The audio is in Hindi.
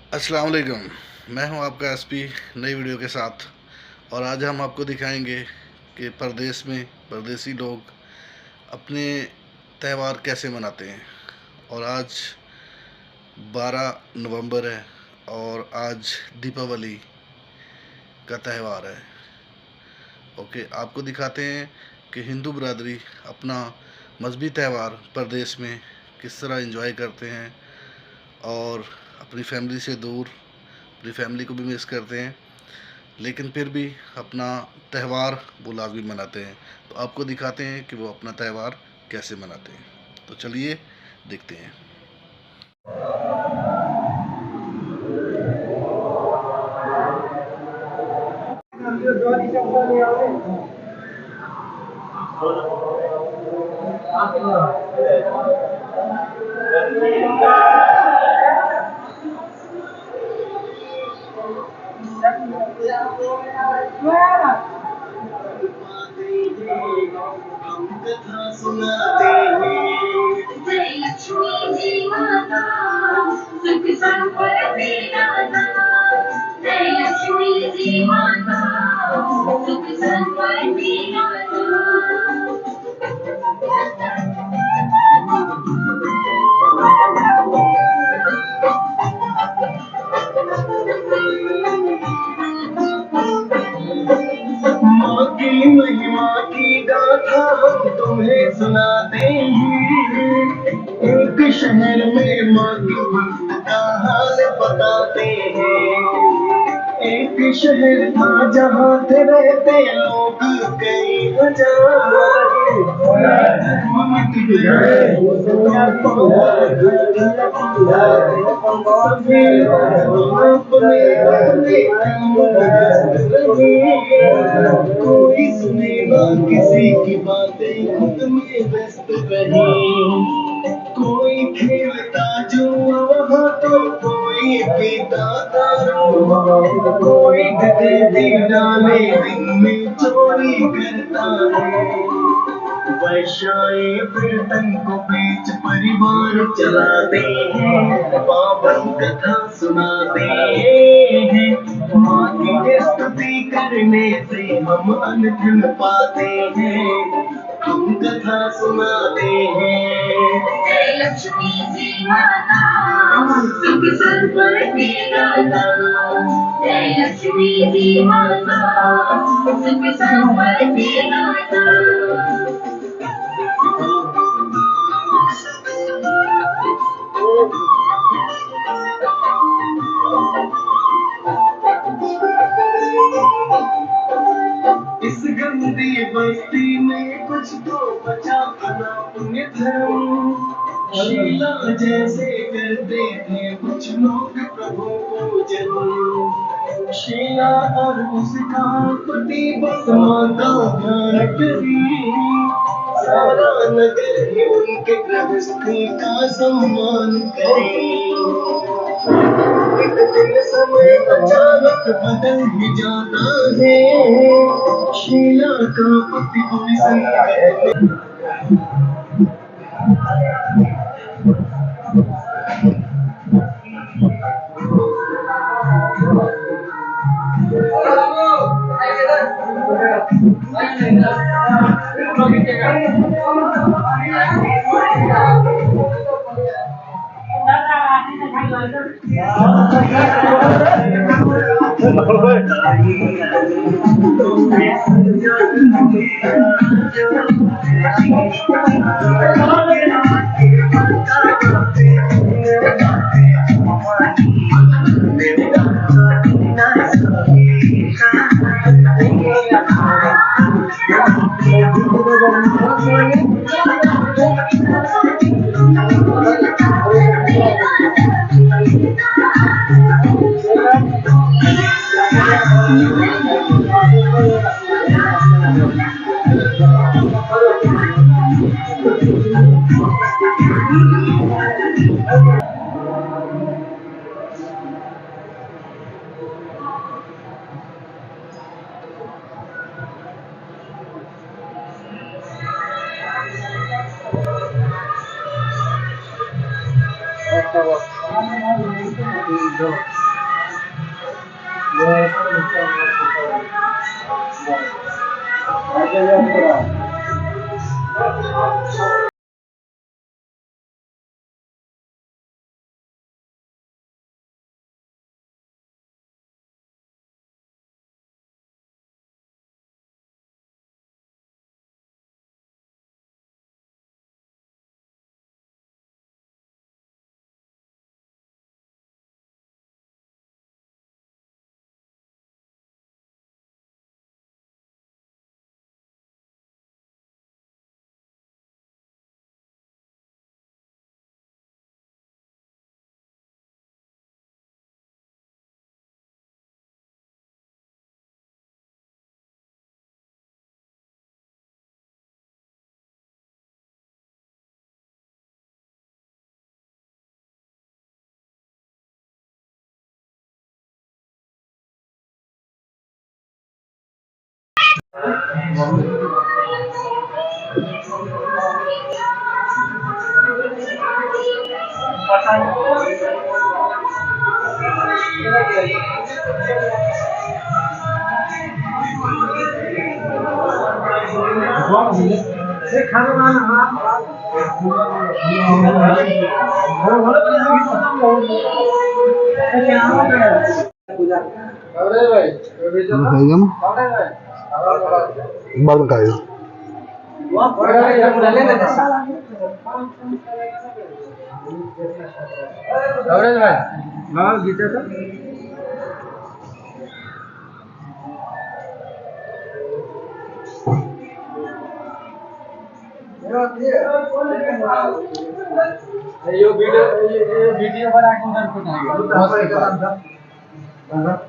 अस्सलाम वालेकुम। मैं हूं आपका एसपी नई वीडियो के साथ। और आज हम आपको दिखाएंगे कि परदेश में परदेसी लोग अपने त्यौहार कैसे मनाते हैं। और आज 12 नवंबर है और आज दीपावली का त्यौहार है। ओके, आपको दिखाते हैं कि हिंदू बरादरी अपना मजहबी त्यौहार परदेश में किस तरह एंजॉय करते हैं और अपनी फैमिली से दूर, अपनी फैमिली को भी मिस करते हैं, लेकिन फिर भी अपना त्यौहार वो लाजमी मनाते हैं। तो आपको दिखाते हैं कि वो अपना त्यौहार कैसे मनाते हैं। तो चलिए देखते हैं। हम कथा सुनाते हैं, जय लक्ष्मी जी माता, सुख संपत्ति दाता। जय लक्ष्मी जी माता, सुख संपत्ति दाता। माँ की महिमा की गाथा हम तुम्हें सुनाते हैं। एक शहर में माँ की भक्त का हाल बताते हैं। एक शहर था जहाँ थे रहते लोग कई हजार। सभी अपने अपने कोई सुने ना किसी की बातें, खुद में व्यस्त रहे। कोई खेलता जुआ वहाँ तो कोई पीता दारू, कोई गधे डाले दिन में चोरी करता है। वैश्याए कीर्तन को बेच परिवार चलाते हैं, पावन कथा सुनाते हैं। माँ की स्तुति करने से हम अनधन पाते हैं, हम कथा सुनाते हैं। जय लक्ष्मी जी माता, सुख संपत्ति दाता। जय लक्ष्मी जी माता, सुख संपत्ति दाता। इस गंदी बस्ती में कुछ तो बचा अपना पुण्य धर्म। शीला जैसे करते थे कुछ लोग प्रभु पूजन। शीला और उसका पति बस माता ध्यान करी, सारा नगर ही उनके गृहस्थी का सम्मान करे। एक दिन समय अचानक बदल ही जाता है, शीला का पति पुलिस में। Belum, baru kali. ये वीडियो पर आके उधर को जाएगा।